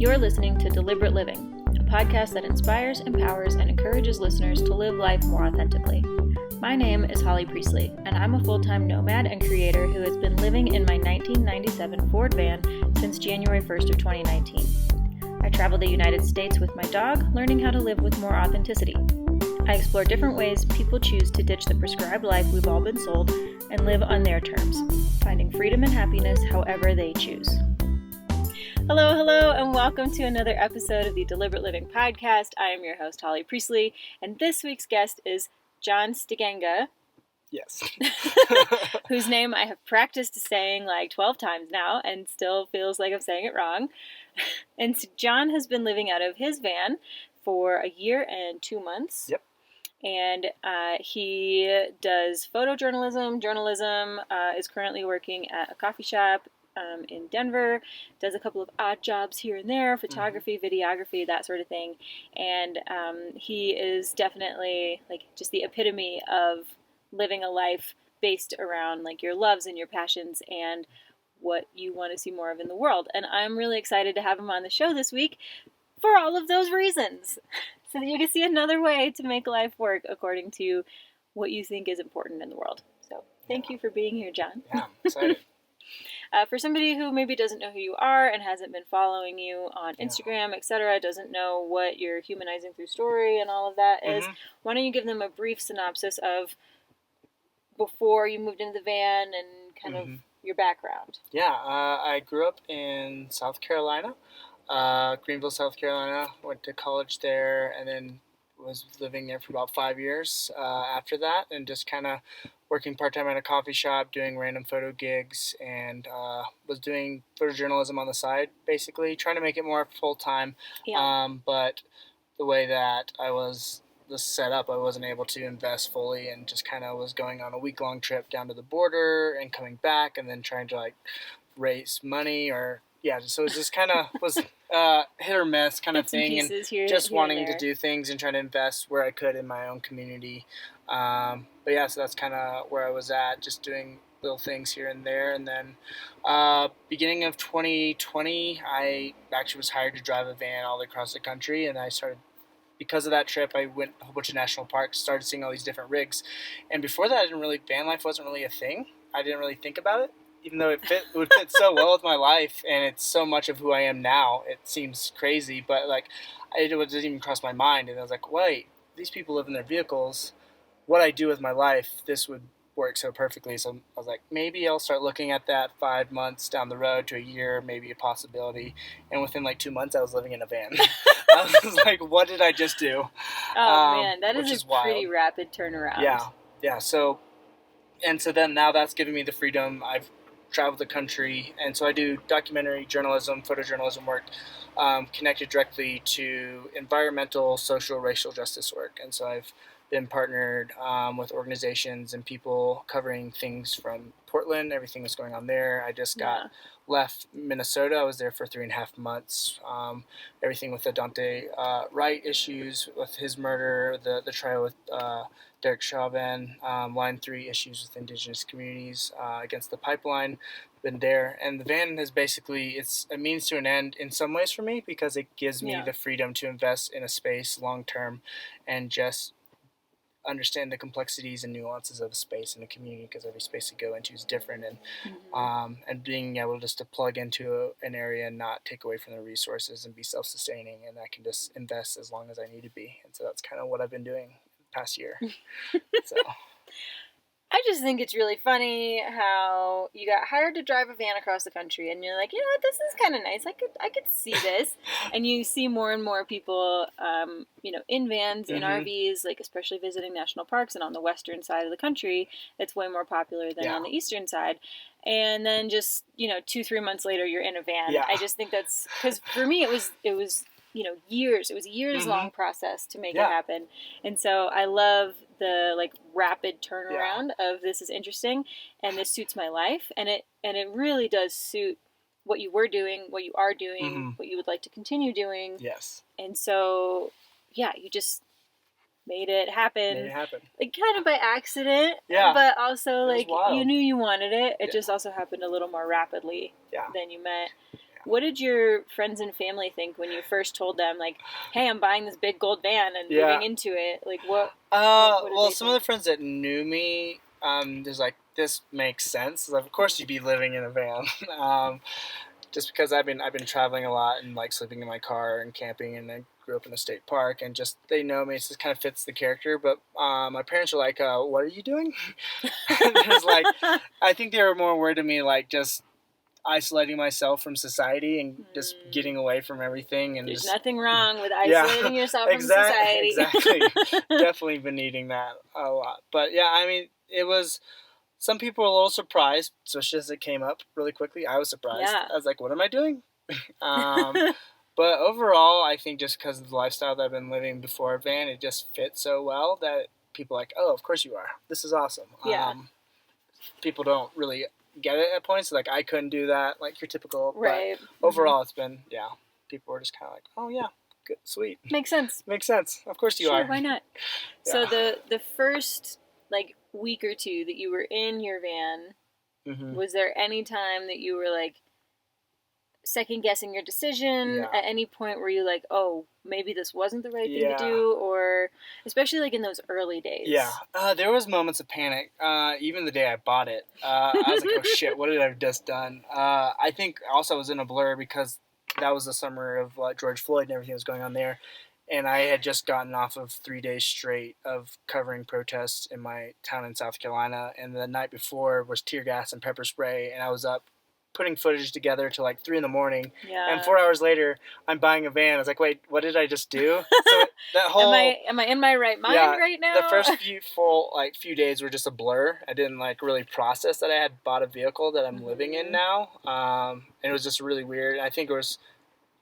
You're listening to Deliberate Living, a podcast that inspires, empowers, and encourages listeners to live life more authentically. My name is Holly Priestley, and I'm a full-time nomad and creator who has been living in my 1997 Ford van since January 1st of 2019. I travel the United States with my dog, learning how to live with more authenticity. I explore different ways people choose to ditch the prescribed life we've all been sold and live on their terms, finding freedom and happiness however they choose. Hello, and welcome to another episode of the Deliberate Living Podcast. I am your host, Holly Priestley, and this week's guest is Jon Stegenga. Yes. Whose name I have practiced saying like 12 times now and still feels like I'm saying it wrong. And so Jon has been living out of his van for a year and 2 months. Yep. And he does photojournalism, journalism, is currently working at a coffee shop in Denver, does a couple of odd jobs here and there, photography, videography, that sort of thing. And he is definitely like just the epitome of living a life based around like your loves and your passions and what you want to see more of in the world. And I'm really excited to have him on the show this week for all of those reasons, so that you can see another way to make life work according to what you think is important in the world. So thank you for being here, Jon. Yeah, I'm excited. For somebody who maybe doesn't know who you are and hasn't been following you on Instagram, etc., doesn't know what your humanizing through story and all of that is, why don't you give them a brief synopsis of before you moved into the van and kind of your background? Yeah, I grew up in South Carolina, Greenville, South Carolina. Went to college there and then was living there for about 5 years after that, and just kind of working part-time at a coffee shop, doing random photo gigs, and was doing photojournalism on the side, basically, trying to make it more full-time. Yeah. But the way that I was set up, I wasn't able to invest fully, and just kind of was going on a week-long trip down to the border and coming back, and then trying to like raise money so it just kind of was hit or miss kind of thing, and just wanting to do things and trying to invest where I could in my own community. So that's kind of where I was at, just doing little things here and there. And then beginning of 2020, I actually was hired to drive a van all across the country, and I started, because of that trip, I went a whole bunch of national parks, started seeing all these different rigs. And before that, van life wasn't really a thing. I didn't really think about it, even though it would fit so well with my life, and it's so much of who I am now. It seems crazy, but like it didn't even cross my mind. And I was like, wait, these people live in their vehicles. What I do with my life, this would work so perfectly. So I was like, maybe I'll start looking at that 5 months down the road to a year, maybe a possibility. And within like 2 months, I was living in a van. I was like, what did I just do? Oh man, that is a pretty wild. rapid turnaround. Yeah. So then now that's given me the freedom. I've traveled the country, and so I do documentary journalism, photojournalism work, connected directly to environmental, social, racial justice work. And so I've been partnered with organizations and people covering things from Portland, everything that's going on there. I just got left Minnesota. I was there for 3.5 months. Everything with the Dante Wright issues, with his murder, the trial with Derek Chauvin, Line 3 issues with indigenous communities against the pipeline. Been there, and the van is basically, it's a means to an end in some ways for me, because it gives me the freedom to invest in a space long term and just understand the complexities and nuances of a space and a community, because every space you go into is different, and being able just to plug into an area and not take away from the resources and be self-sustaining, and I can just invest as long as I need to be. And so that's kind of what I've been doing the past year. So I just think it's really funny how you got hired to drive a van across the country, and you're like, you know what, this is kind of nice. I could see this. And you see more and more people, in vans, in RVs, like especially visiting national parks, and on the western side of the country, it's way more popular than on the eastern side. And then just 2-3 months later, you're in a van. I just think that's, because for me, it was years. It was a years long process to make it happen. And so I love the like rapid turnaround of this is interesting and this suits my life, and it really does suit what you were doing, what you are doing, what you would like to continue doing. Yes. And so you just made it happen. Like kind of by accident. Yeah. But also like you knew you wanted it. It just also happened a little more rapidly than you meant. What did your friends and family think when you first told them, like, hey, I'm buying this big gold van and moving into it? Like, what did Well, they some think? of the friends that knew me, there's like, this makes sense. Like, of course, you'd be living in a van. Just because I've been traveling a lot and like sleeping in my car and camping, and I grew up in a state park, and just they know me, so it just kind of fits the character. But my parents were like, "What are you doing?" There's like, I think they were more worried of me like just isolating myself from society and just getting away from everything. And There's just, nothing wrong with isolating yourself from society. Exactly. Definitely been needing that a lot. But yeah, I mean, it was. Some people were a little surprised, especially as it came up really quickly. I was surprised. Yeah. I was like, "What am I doing?" But overall, I think just because of the lifestyle that I've been living before van, it just fits so well that people are like, "Oh, of course you are. This is awesome." Yeah. People don't really get it at points. Like, I couldn't do that, like your typical. Right. But overall, it's been, people were just kind of like, "Oh yeah, good, sweet, Makes sense. makes sense. Of course you Sure, are." why not? Yeah. So the first like week or two that you were in your van, was there any time that you were like second guessing your decision? Yeah. At any point were you like, oh, maybe this wasn't the right thing Yeah. to do? Or especially like in those early days? Yeah, there was moments of panic. Even the day I bought it, I was like, "Oh shit, what did I just done?" I think also I was in a blur because that was the summer of George Floyd and everything was going on there, and I had just gotten off of 3 days straight of covering protests in my town in South Carolina, and the night before was tear gas and pepper spray, and I was up putting footage together till like 3 a.m. Yeah. And 4 hours later, I'm buying a van. I was like, "Wait, what did I just do?" So that whole am I in my right mind right now? The first few days were just a blur. I didn't like really process that I had bought a vehicle that I'm living in now. And it was just really weird. I think it was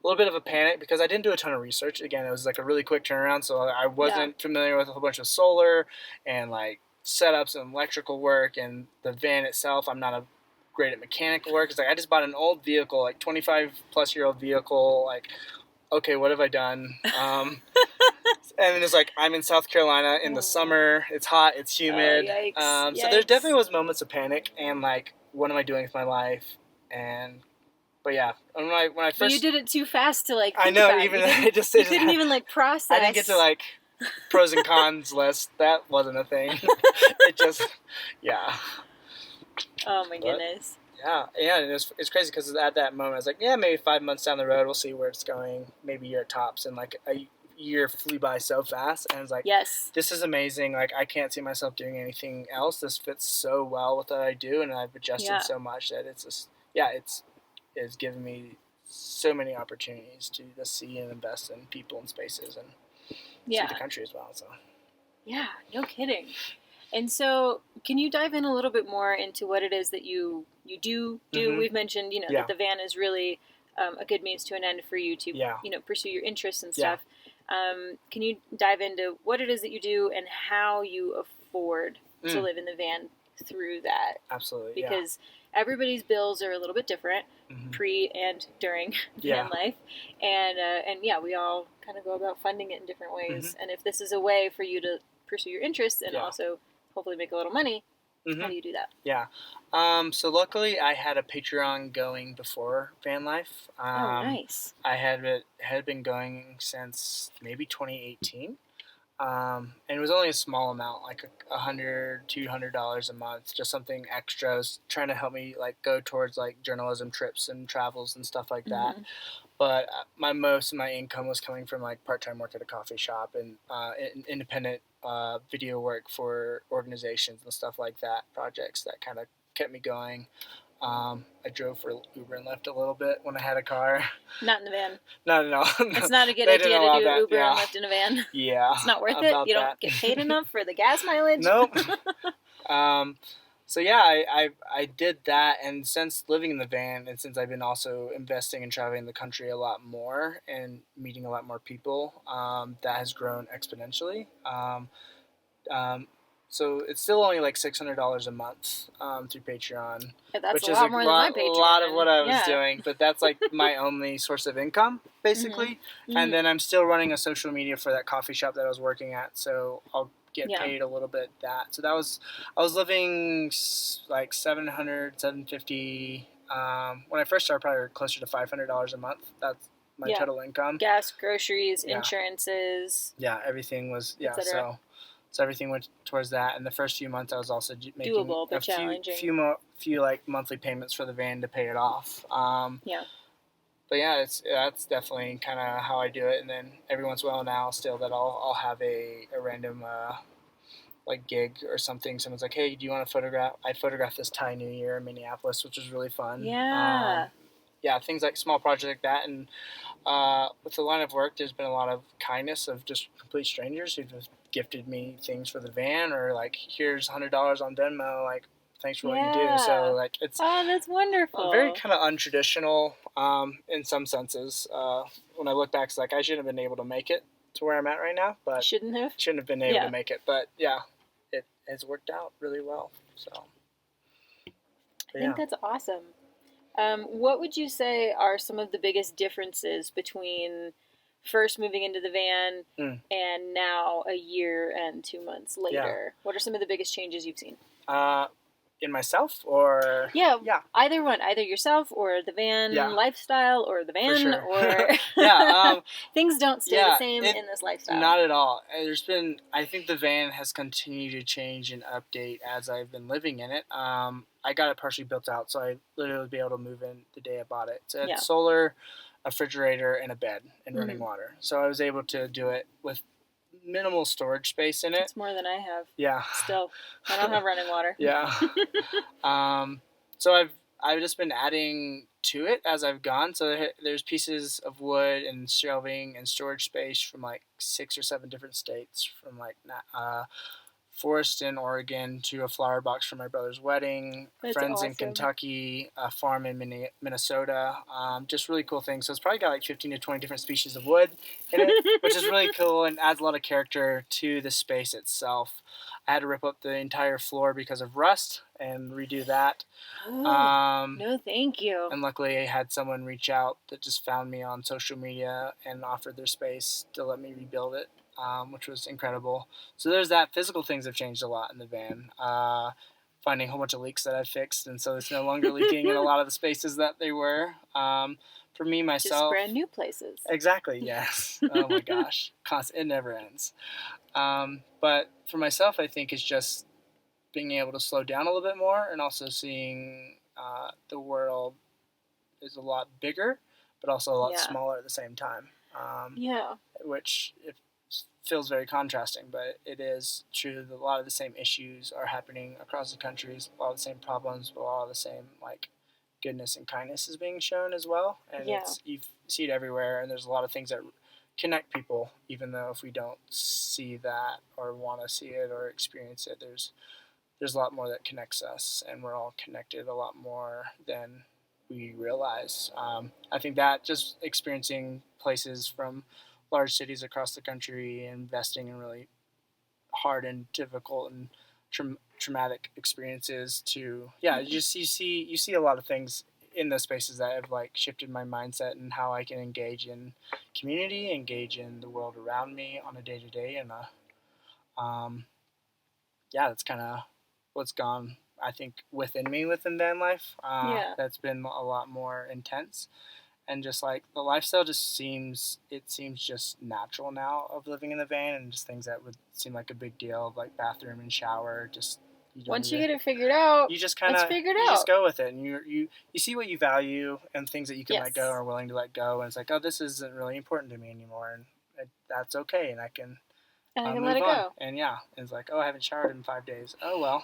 a little bit of a panic because I didn't do a ton of research. Again, it was like a really quick turnaround, so I wasn't familiar with a whole bunch of solar and like setups and electrical work, and the van itself. I'm not great at mechanical work. It's like I just bought an old vehicle, like 25-plus-year-old vehicle. Like, okay, what have I done? And then it's like I'm in South Carolina in the summer. It's hot. It's humid. Yikes. So there definitely was moments of panic and like, what am I doing with my life? But yeah, when I first, but you did it too fast to like. I know. Even you didn't even like process. I didn't get to like pros and cons list. That wasn't a thing. It just, yeah. Oh my goodness. Yeah, and it's crazy because at that moment I was like, yeah, maybe 5 months down the road we'll see where it's going. Maybe a year tops, and like a year flew by so fast, and I was like, yes, this is amazing. Like, I can't see myself doing anything else. This fits so well with what I do, and I've adjusted so much that it's just, it's given me so many opportunities to just see and invest in people and spaces and see the country as well. So yeah, no kidding. And so, can you dive in a little bit more into what it is that you do? We've mentioned, that the van is really a good means to an end for you to, pursue your interests and stuff. Can you dive into what it is that you do and how you afford to live in the van through that? Absolutely, because everybody's bills are a little bit different, pre and during van life, and we all kind of go about funding it in different ways. And if this is a way for you to pursue your interests and also hopefully make a little money, how do you do that? Yeah. So luckily I had a Patreon going before van life. Nice. I had been going since maybe 2018. And it was only a small amount, like $100, $200 a month, just something extra. I was trying to help me like go towards like journalism trips and travels and stuff like that. But most of my income was coming from like part-time work at a coffee shop and independent video work for organizations and stuff like that, projects that kind of kept me going. I drove for Uber and Lyft a little bit when I had a car. Not in the van. Not at all. It's not a good idea to do Uber and Lyft in a van. Yeah. It's not worth it. You don't get paid enough for the gas mileage. Nope. So yeah, I did that, and since living in the van, and since I've been also investing and traveling the country a lot more and meeting a lot more people, that has grown exponentially. So it's still only like $600 a month through Patreon, which is a lot of what I was doing. But that's like my only source of income, basically. And then I'm still running a social media for that coffee shop that I was working at, so I'll get paid a little bit that. So I was living like $750 When I first started, probably closer to $500 a month. That's my total income. Gas, groceries, Yeah. insurances. Yeah, everything was, etc. So everything went towards that. And the first few months, I was also making Doable, but a challenging. few like monthly payments for the van to pay it off. Yeah. But yeah, that's definitely kind of how I do it. And then every once in a while now, still that I'll have a random like gig or something. Someone's like, "Hey, do you want to photograph?" I photographed this Thai New Year in Minneapolis, which was really fun. Yeah. Yeah, things like small projects like that. And with the line of work, there's been a lot of kindness of just complete strangers who've just gifted me things for the van, or like, here's $100 on Venmo, like, thanks for what you do. So like, it's that's wonderful. very kind of untraditional in some senses. When I look back, it's like I shouldn't have been able to make it to where I'm at right now, but shouldn't have been able to make it. But yeah, it has worked out really well. So I think that's awesome. What would you say are some of the biggest differences between first moving into the van and now a year and 2 months later? What are some of the biggest changes you've seen? In myself, or either one, either yourself or the van lifestyle, or the van, or things don't stay the same in this lifestyle. Not at all. I think the van has continued to change and update as I've been living in it. I got it partially built out, so I literally would be able to move in the day I bought it. So it's solar, a refrigerator, and a bed, and running water. So I was able to do it with minimal storage space in it. It's more than I have. Yeah. Still, I don't have running water. Yeah. So I've just been adding to it as I've gone. So there's pieces of wood and shelving and storage space from like 6 or 7 different states, from like forest in Oregon to a flower box for my brother's wedding, friends in Kentucky, a farm in Minnesota, just really cool things. So it's probably got like 15 to 20 different species of wood in it, which is really cool and adds a lot of character to the space itself. I had to rip up the entire floor because of rust and redo that. No, thank you. And luckily I had someone reach out that just found me on social media and offered their space to let me rebuild it. Which was incredible. So there's that. Physical things have changed a lot in the van. Finding a whole bunch of leaks that I've fixed, and so it's no longer leaking in a lot of the spaces that they were. For me, myself... Just brand new places. Exactly, yes. Oh my gosh. It never ends. But for myself, I think it's just being able to slow down a little bit more, and also seeing the world is a lot bigger, but also a lot smaller at the same time. Which... feels very contrasting, but it is true that a lot of the same issues are happening across the countries, a lot of the same problems, but a lot of the same like goodness and kindness is being shown as well. And you see it everywhere, and there's a lot of things that connect people, even though if we don't see that or want to see it or experience it, there's a lot more that connects us, and we're all connected a lot more than we realize. I think that just experiencing places from large cities across the country, investing in really hard and difficult and traumatic experiences to you see a lot of things in those spaces that have like shifted my mindset and how I can engage in community, engage in the world around me on a day-to-day, and that's kind of what's gone, I think, within van life. That's been a lot more intense. And just like the lifestyle seems just natural now of living in the van, and just things that would seem like a big deal, like bathroom and shower. Just once you get it figured out, you just kind of just go with it, and you see what you value and things that you can let go or are willing to let go, and it's like, oh, this isn't really important to me anymore, and that's okay, and I can let it go. And it's like, oh, I haven't showered in 5 days. Oh well,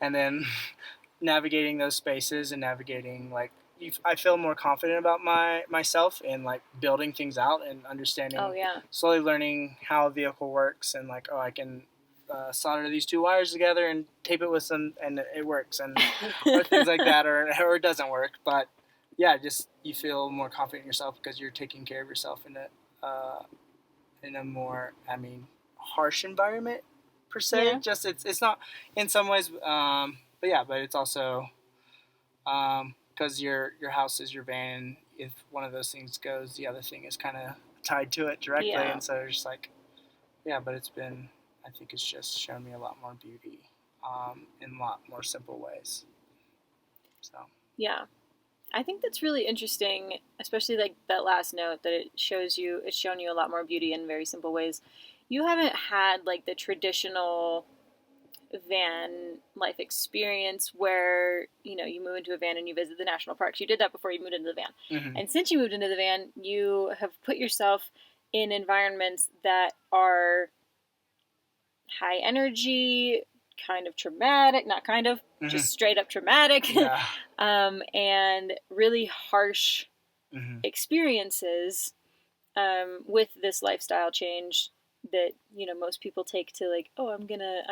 and then navigating those spaces and navigating like. I feel more confident about myself in like building things out and understanding, slowly learning how a vehicle works, and like, I can solder these 2 wires together and tape it with some, and it works, and or things like that, or it doesn't work. But just you feel more confident in yourself because you're taking care of yourself in a more, harsh environment per se. Yeah. Just it's not in some ways, but it's also. Because your house is your van. If one of those things goes, the other thing is kind of tied to it directly, and so it's just like, but it's been, I think it's just shown me a lot more beauty, in a lot more simple ways. So I think that's really interesting, especially like that last note that it's shown you a lot more beauty in very simple ways. You haven't had like the traditional van life experience where, you know, you move into a van and you visit the national parks. You did that before you moved into the van. Mm-hmm. And since you moved into the van, you have put yourself in environments that are high energy, kind of traumatic, not kind of, Mm-hmm. just straight up traumatic, Yeah. and really harsh Mm-hmm. experiences with this lifestyle change that, you know, most people take to like, oh, I'm gonna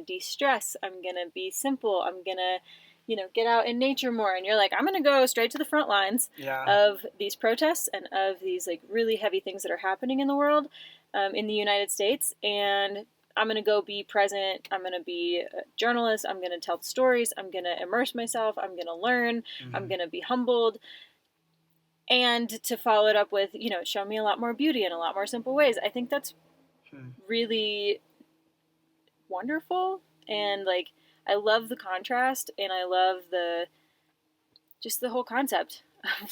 de-stress, I'm gonna be simple, I'm gonna, you know, get out in nature more, and you're like, I'm gonna go straight to the front lines Yeah. of these protests and of these like really heavy things that are happening in the world, in the United States, and I'm going to go be present. I'm going to be a journalist. I'm going to tell the stories. I'm going to immerse myself. I'm going to learn. Mm-hmm. I'm going to be humbled. And to follow it up with, you know, show me a lot more beauty in a lot more simple ways. I think that's really wonderful. And like, I love the contrast and I love just the whole concept.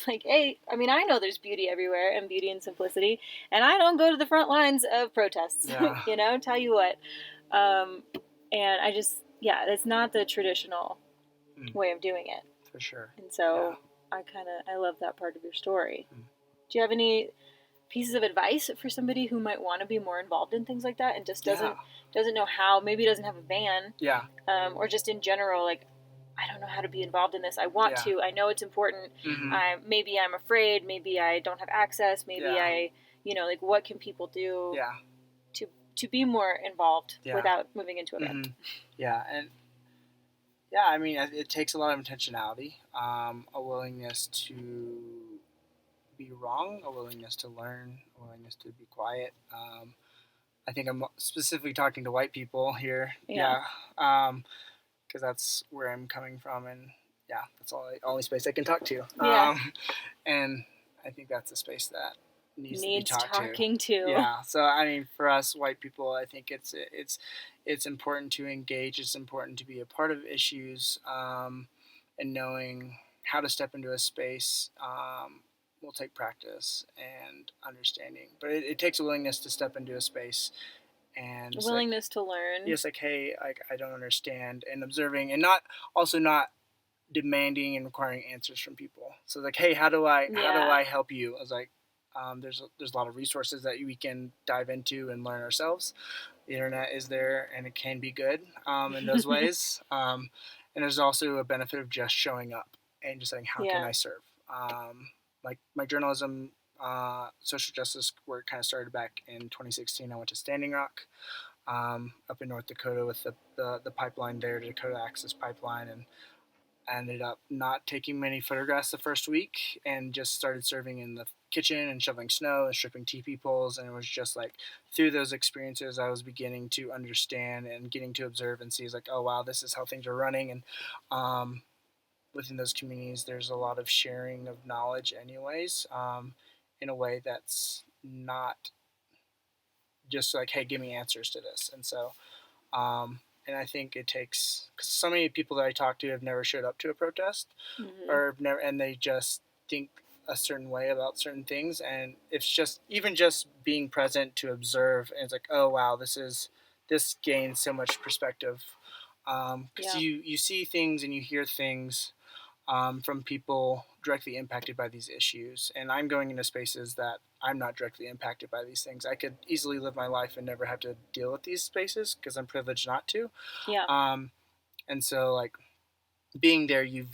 Like, hey, I mean, I know there's beauty everywhere and beauty and simplicity, and I don't go to the front lines of protests. Yeah. You know, tell you what. And I just, yeah, it's not the traditional way of doing it. For sure. And so I love that part of your story. Do you have any pieces of advice for somebody who might want to be more involved in things like that and just doesn't know how, maybe doesn't have a van, or just in general, like, I don't know how to be involved in this. I want to. I know it's important. Maybe I'm afraid. Maybe I don't have access. Maybe I, you know, like, what can people do to be more involved without moving into a van? Yeah, and I mean, it takes a lot of intentionality, a willingness to be wrong, a willingness to learn, a willingness to be quiet. I think I'm specifically talking to white people here. Because that's where I'm coming from, and that's only space I can talk to. And I think that's a space that needs to be talking to. Yeah. So I mean, for us white people, I think it's important to engage. It's important to be a part of issues, and knowing how to step into a space will take practice and understanding. But it takes a willingness to step into a space. And willingness to learn. Yes, like, hey, like, I don't understand, and observing, and not demanding and requiring answers from people. So like, hey, how do I help you? I was like, there's a lot of resources that we can dive into and learn ourselves. The internet is there, and it can be good in those ways. And there's also a benefit of just showing up and just saying, how can I serve? Like my journalism. Social justice work kind of started back in 2016. I went to Standing Rock up in North Dakota with the pipeline there, the Dakota Access Pipeline, and I ended up not taking many photographs the first week and just started serving in the kitchen and shoveling snow and stripping teepee poles. And it was just like through those experiences I was beginning to understand and getting to observe and see, like, oh wow, this is how things are running. And within those communities there's a lot of sharing of knowledge anyways, in a way that's not just like, hey, give me answers to this. And so, and I think it takes, because so many people that I talk to have never showed up to a protest, or never, and they just think a certain way about certain things, and it's just even just being present to observe, and it's like, oh wow, this gains so much perspective, because you see things and you hear things from people directly impacted by these issues. And I'm going into spaces that I'm not directly impacted by these things. I could easily live my life and never have to deal with these spaces because I'm privileged not to. And so, like, being there, you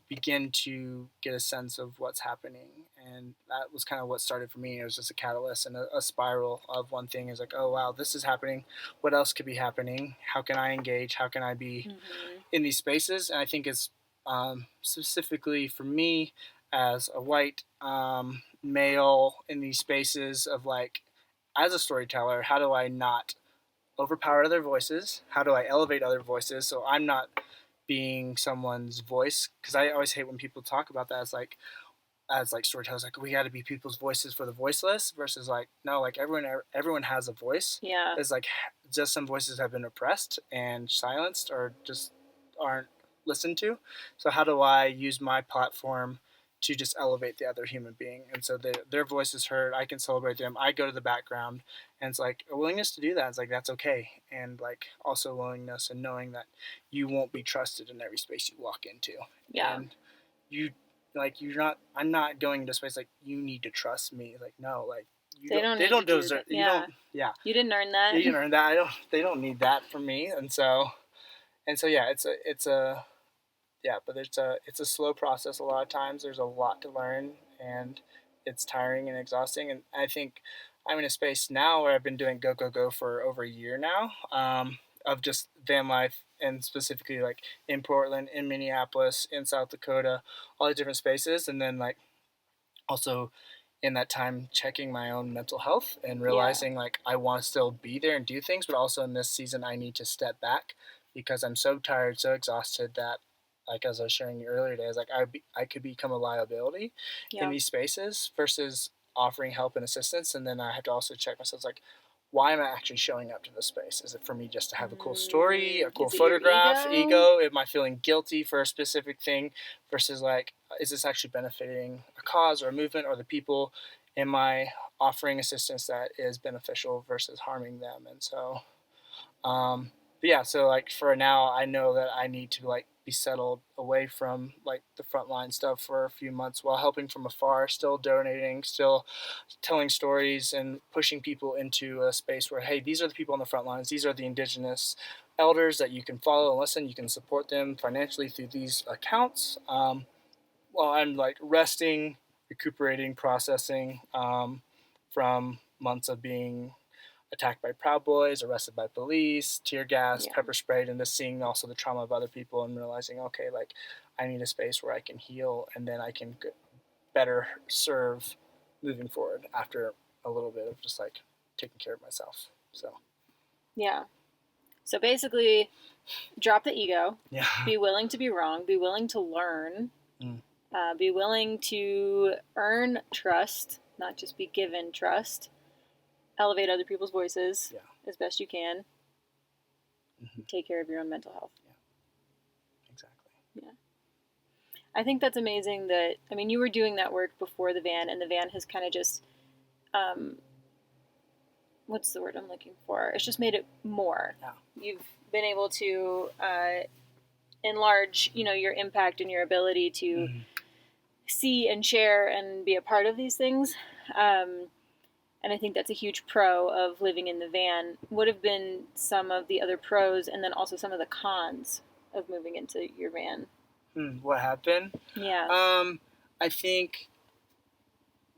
begin to get a sense of what's happening. And that was kind of what started for me. It was just a catalyst and a spiral of one thing is like, oh, wow, this is happening. What else could be happening? How can I engage? How can I be in these spaces? And I think it's specifically for me as a white male in these spaces of, like, as a storyteller, how do I not overpower other voices? How do I elevate other voices so I'm not being someone's voice? Because I always hate when people talk about that as like storytellers, like, we got to be people's voices for the voiceless, versus like, no, like, everyone has a voice. It's like just some voices have been oppressed and silenced or just aren't listened to. So how do I use my platform to just elevate the other human being. And so their voice is heard. I can celebrate them. I go to the background, and it's like a willingness to do that. It's like, that's okay. And like also willingness and knowing that you won't be trusted in every space you walk into. Yeah. And you're not, I'm not going into space like, you need to trust me. Like, no, like, they don't deserve, you don't, You didn't earn that. You didn't earn that. They don't need that from me. And so yeah, but it's a slow process. A lot of times there's a lot to learn, and it's tiring and exhausting. And I think I'm in a space now where I've been doing go for over a year now, of just van life, and specifically like in Portland, in Minneapolis, in South Dakota, all the different spaces. And then like also in that time checking my own mental health and realizing like I want to still be there and do things, but also in this season I need to step back because I'm so tired, so exhausted that, like as I was sharing you earlier today, is like I could become a liability in these spaces versus offering help and assistance. And then I have to also check myself, like, why am I actually showing up to this space? Is it for me just to have a cool story, a cool photograph, ego? Am I feeling guilty for a specific thing versus like, is this actually benefiting a cause or a movement or the people? Am I offering assistance that is beneficial versus harming them? And so, but yeah, so like for now, I know that I need to like be settled away from like the frontline stuff for a few months while helping from afar, still donating, still telling stories and pushing people into a space where, hey, these are the people on the front lines. These are the indigenous elders that you can follow and listen. You can support them financially through these accounts. While I'm like resting, recuperating, processing from months of being attacked by Proud Boys, arrested by police, tear gas, pepper sprayed, and just seeing also the trauma of other people and realizing, okay, like I need a space where I can heal and then I can better serve moving forward after a little bit of just like taking care of myself. So so basically, drop the ego. Yeah. Be willing to be wrong. Be willing to learn. Be willing to earn trust, not just be given trust. Elevate other people's voices as best you can. Take care of your own mental health. Exactly. I think that's amazing that, I mean, you were doing that work before the van, and the van has kind of just, what's the word I'm looking for? It's just made it more. You've been able to enlarge, your impact and your ability to see and share and be a part of these things. And I think that's a huge pro of living in the van. What have been some of the other pros and then also some of the cons of moving into your van? What have been? Yeah. I think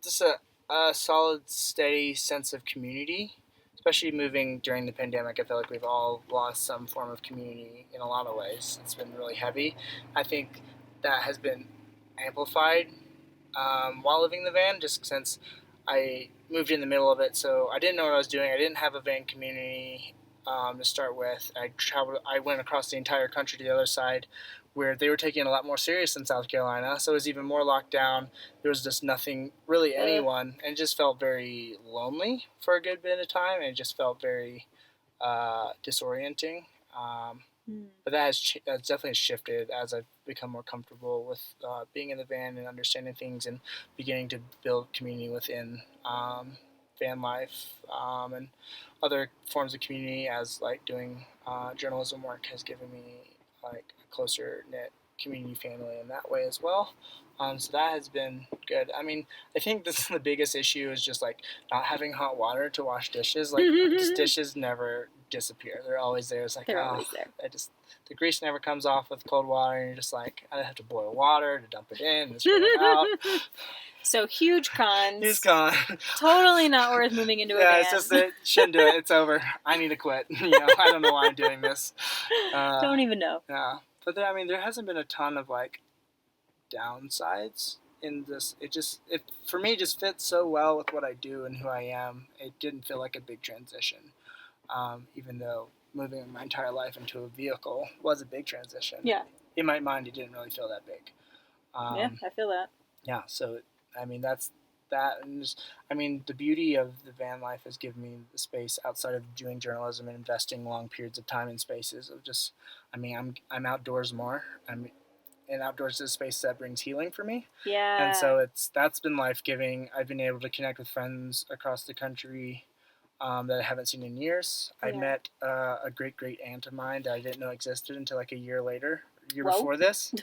just a solid, steady sense of community, especially moving during the pandemic. I feel like we've all lost some form of community in a lot of ways. It's been really heavy. I think that has been amplified while living in the van, just since I moved in the middle of it, so I didn't know what I was doing. I didn't have a van community to start with. I went across the entire country to the other side, where they were taking it a lot more serious than South Carolina, so it was even more locked down. There was just nothing, really anyone, and it just felt very lonely for a good bit of time, and it just felt very disorienting. But that that's definitely shifted as I've become more comfortable with being in the van and understanding things and beginning to build community within van life and other forms of community, as like doing journalism work has given me like a closer knit community family in that way as well. So that has been good. I mean, I think the biggest issue is just like not having hot water to wash dishes. Like just dishes never disappear. They're always there. It's like, they're always there. The grease never comes off with cold water, and you're just like, I have to boil water to dump it in and spit it out. So huge cons. Huge con. Totally not worth moving into a van. Yeah, it's just it. Shouldn't do it. It's over. I need to quit. I don't know why I'm doing this. Don't even know. Yeah, but there hasn't been a ton of like downsides in this. It for me just fits so well with what I do and who I am. It didn't feel like a big transition, even though moving my entire life into a vehicle was a big transition. Yeah. In my mind, it didn't really feel that big. Yeah, I feel that. Yeah, so I mean that's that, and just, I mean the beauty of the van life has given me the space outside of doing journalism and investing long periods of time in spaces of just, I mean I'm outdoors more. and outdoors is a space that brings healing for me. Yeah. And so that's been life-giving. I've been able to connect with friends across the country that I haven't seen in years. I met a great aunt of mine that I didn't know existed until like a year before this.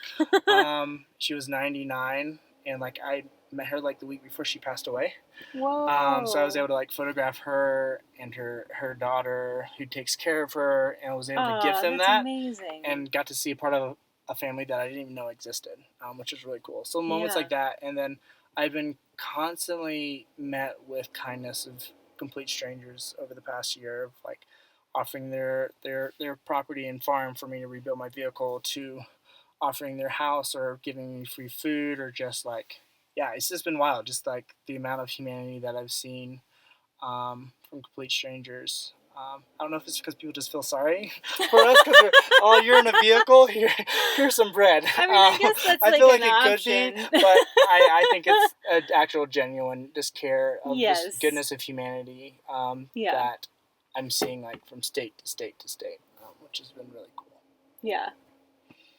She was 99, and like I met her like the week before she passed away. Whoa. So I was able to like photograph her and her daughter who takes care of her, and was able to gift them that. Amazing. And got to see a part of a family that I didn't even know existed, which was really cool. So moments like that, and then I've been constantly met with kindness of complete strangers over the past year, of like offering their property and farm for me to rebuild my vehicle, to offering their house or giving me free food, or just like, yeah, it's just been wild. Just like the amount of humanity that I've seen from complete strangers. I don't know if it's because people just feel sorry for us because you're in a vehicle. Here's some bread. I mean, I guess that's I feel like an it option. could be, but I think it's an actual genuine just care of this goodness of humanity that I'm seeing like from state to state to state, which has been really cool. Yeah.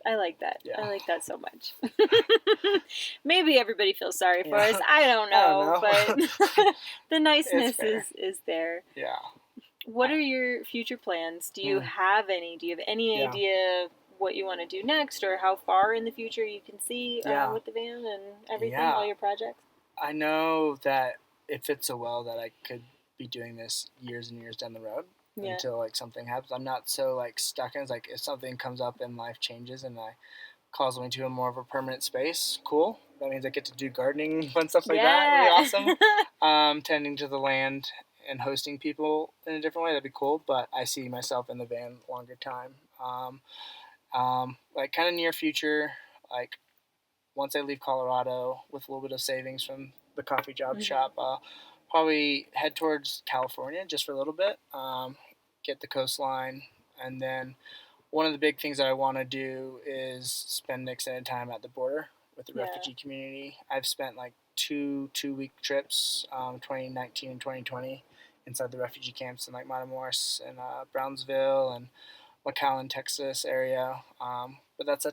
I like that. Yeah. I like that so much. Maybe everybody feels sorry for us. I don't know. But the niceness is there. Yeah. What are your future plans? Do you have any? Do you have any idea what you want to do next, or how far in the future you can see with the van and everything, all your projects? I know that it fits so well that I could be doing this years and years down the road until like something happens. I'm not so like stuck in. It's like if something comes up and life changes and calls me to a more of a permanent space, cool. That means I get to do gardening and stuff like that. It'd be awesome. Tending to the land and hosting people in a different way, that'd be cool. But I see myself in the van longer time. Like kind of near future, like once I leave Colorado with a little bit of savings from the coffee job shop, probably head towards California just for a little bit, get the coastline, and then one of the big things that I want to do is spend an extended time at the border with the refugee community. I've spent like two-week trips, 2019 and 2020, inside the refugee camps in like Matamoros and Brownsville and McAllen, Texas area. But that's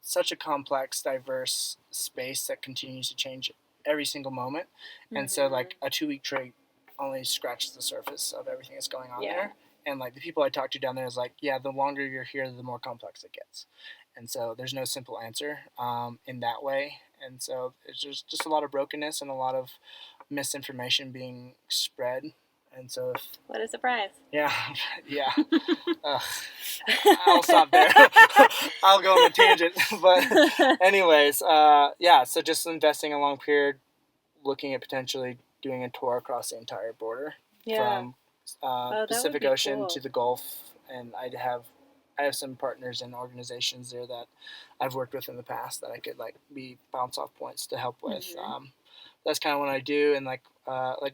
such a complex, diverse space that continues to change every single moment. And so like a 2-week trip only scratches the surface of everything that's going on there. And like the people I talk to down there is like, yeah, the longer you're here, the more complex it gets. And so there's no simple answer in that way. And so it's just a lot of brokenness and a lot of misinformation being spread. And so what a surprise. Yeah. I'll stop there. I'll go on a tangent. But anyways, so just investing a long period, looking at potentially doing a tour across the entire border from Pacific Ocean to the Gulf. And I have some partners and organizations there that I've worked with in the past that I could like be bounce off points to help with. That's kind of what I do, and like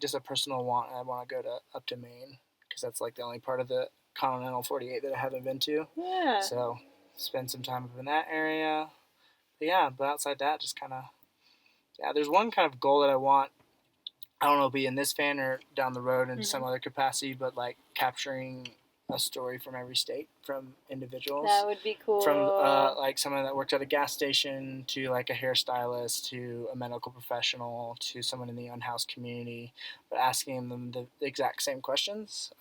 just a personal want. I want to go up to Maine because that's like the only part of the continental 48 that I haven't been to. Yeah. So spend some time up in that area. But outside that, just kind of there's one kind of goal that I want. I don't know if it'll be in this van or down the road in some other capacity, but like capturing a story from every state, from individuals. That would be cool. From like someone that works at a gas station to like a hairstylist to a medical professional to someone in the unhoused community, but asking them the exact same questions,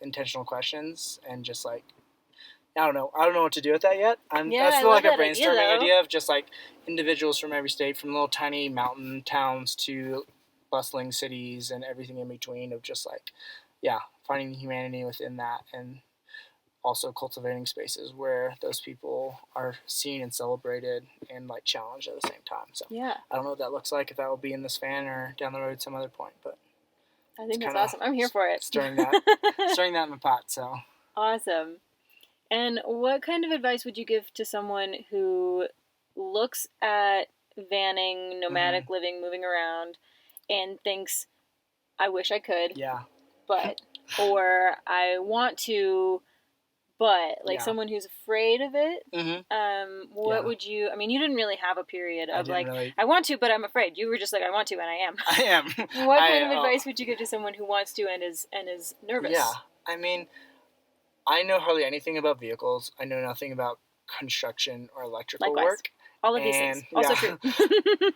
intentional questions, and just like I don't know what to do with that yet. That's still like a brainstorming idea of just like individuals from every state, from little tiny mountain towns to bustling cities and everything in between, of just like finding the humanity within that, and also cultivating spaces where those people are seen and celebrated and like challenged at the same time. So I don't know what that looks like, if that will be in this van or down the road at some other point, but I think that's awesome. I'm here for it. Stirring that in the pot. So awesome. And what kind of advice would you give to someone who looks at vanning, nomadic living, moving around, and thinks, I wish I could, but, or I want to, but, like someone who's afraid of it, what would you, I mean, you didn't really have a period of like, I want to, but I'm afraid. You were just like, I want to, and I am. I am. What kind of advice would you give to someone who wants to and is nervous? Yeah, I mean, I know hardly anything about vehicles. I know nothing about construction or electrical work. All of these things. And Also true.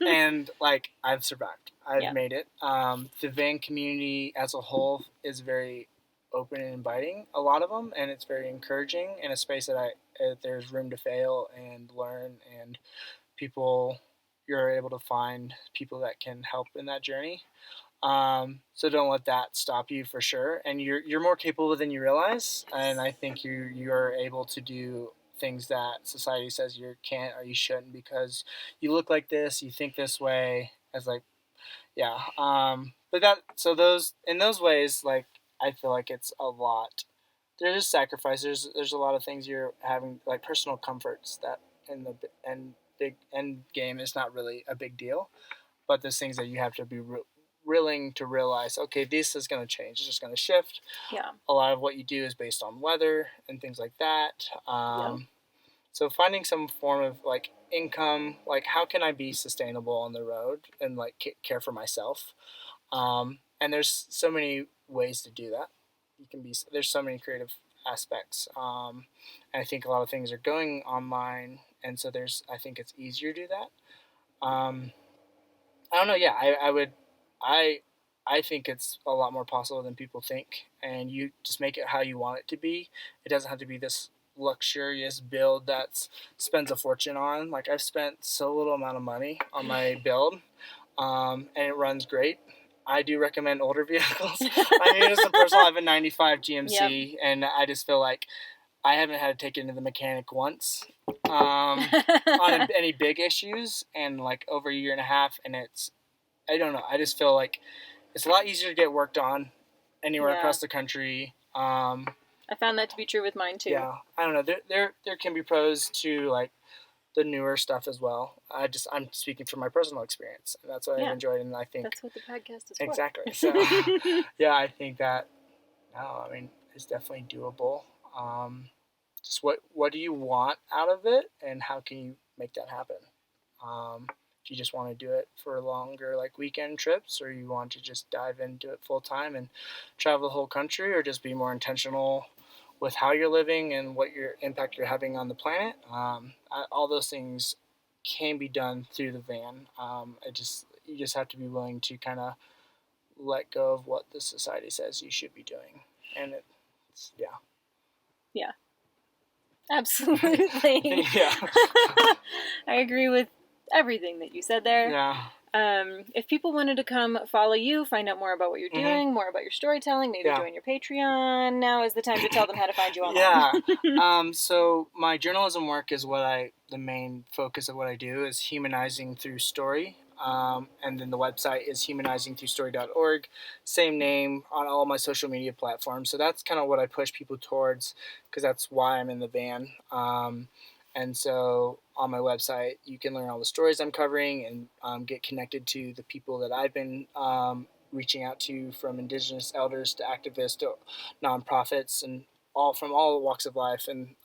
and like I've survived. I've Yeah. made it. The van community as a whole is very open and inviting. A lot of them, and it's very encouraging in a space that there's room to fail and learn, and people you're able to find people that can help in that journey. So don't let that stop you for sure. And you're more capable than you realize. And I think you're able to do things that society says you can't or you shouldn't because you look like this, you think this way. As like, yeah. But that so those in those ways, like I feel like it's a lot. There's just sacrifice. There's a lot of things you're having like personal comforts that in the big end game is not really a big deal, but there's things that you have to be willing to realize, okay, this is going to change. It's just going to shift. Yeah. A lot of what you do is based on weather and things like that. So finding some form of like income, like how can I be sustainable on the road and like care for myself? And there's so many ways to do that. There's so many creative aspects. And I think a lot of things are going online, and so I think it's easier to do that. I don't know. Yeah, I think it's a lot more possible than people think, and you just make it how you want it to be. It doesn't have to be this luxurious build that spends a fortune on. Like I've spent so little amount of money on my build, and it runs great. I do recommend older vehicles. I mean, as a personal, I have a '95 GMC, yep. And I just feel like I haven't had to take it into the mechanic once on any big issues, and like over a year and a half, and I don't know. I just feel like it's a lot easier to get worked on anywhere across the country. I found that to be true with mine too. Yeah, I don't know. There can be pros to like the newer stuff as well. I'm speaking from my personal experience, and that's what I've enjoyed, and I think that's what the podcast is for. Exactly. So yeah, I think that it's definitely doable. Just what do you want out of it, and how can you make that happen? If you just want to do it for longer, like weekend trips, or you want to just dive into it full time and travel the whole country, or just be more intentional with how you're living and what your impact you're having on the planet. All those things can be done through the van. You just have to be willing to kind of let go of what the society says you should be doing, and it's yeah, absolutely. Yeah. I agree with everything that you said there. Yeah. If people wanted to come follow you, find out more about what you're doing, more about your storytelling, maybe join your Patreon, now is the time to tell them how to find you online. Yeah. So my journalism work is the main focus of what I do is humanizing through story. And then the website is humanizingthroughstory.org. Same name on all my social media platforms. So that's kind of what I push people towards because that's why I'm in the van. And so on my website, you can learn all the stories I'm covering and get connected to the people that I've been reaching out to, from Indigenous elders to activists to nonprofits and from all walks of life. And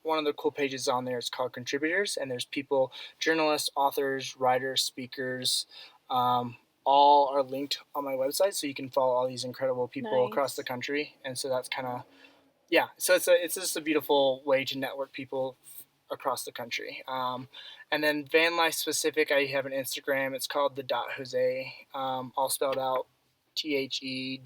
one of the cool pages on there is called Contributors, and there's people, journalists, authors, writers, speakers, all are linked on my website, so you can follow all these incredible people across the country. And so that's kind of so it's just a beautiful way to network people across the country. And then van life specific, I have an Instagram. It's called the .Jose, all spelled out TheDotJose.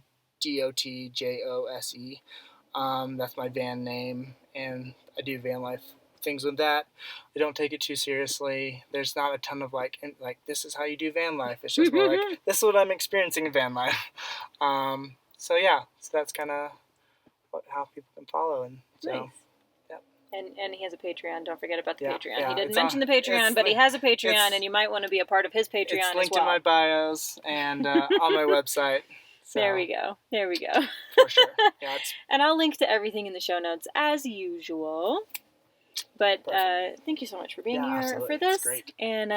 That's my van name, and I do van life things with that. I don't take it too seriously. There's not a ton of like this is how you do van life. It's just more like this is what I'm experiencing in van life. So that's kind of how people can follow, and so. Nice. And he has a Patreon. Don't forget about the Patreon. Yeah, he didn't mention the Patreon, but he has a Patreon, and you might want to be a part of his Patreon as well. It's linked in my bios and on my website. So. There we go. For sure. Yeah, and I'll link to everything in the show notes as usual. But thank you so much for being here for this. Great. And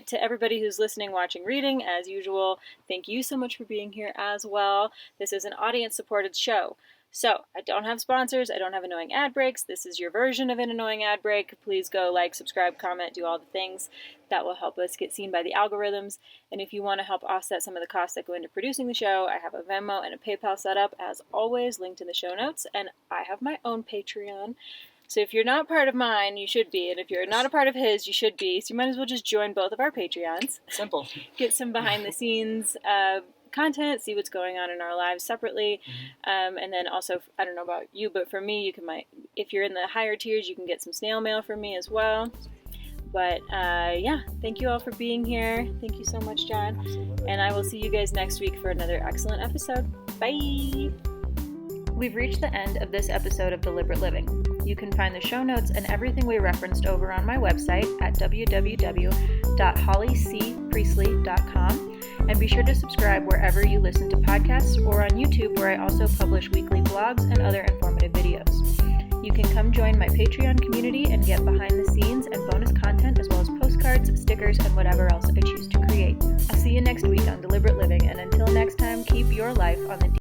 to everybody who's listening, watching, reading, as usual, thank you so much for being here as well. This is an audience-supported show. So, I don't have sponsors, I don't have annoying ad breaks. This is your version of an annoying ad break. Please go like, subscribe, comment, do all the things. That will help us get seen by the algorithms. And if you want to help offset some of the costs that go into producing the show, I have a Venmo and a PayPal set up, as always, linked in the show notes. And I have my own Patreon. So if you're not part of mine, you should be. And if you're not a part of his, you should be. So you might as well just join both of our Patreons. Simple. Get some behind-the-scenes content, see what's going on in our lives separately. And then also, I don't know about you, but for me, if you're in the higher tiers, you can get some snail mail from me as well. But yeah, thank you all for being here. Thank you so much, Jon. Absolutely. And I will see you guys next week for another excellent episode. Bye! We've reached the end of this episode of Deliberate Living. You can find the show notes and everything we referenced over on my website at www.hollycpriestley.com. And be sure to subscribe wherever you listen to podcasts or on YouTube, where I also publish weekly blogs and other informative videos. You can come join my Patreon community and get behind the scenes and bonus content, as well as postcards, stickers, and whatever else I choose to create. I'll see you next week on Deliberate Living, and until next time, keep your life on the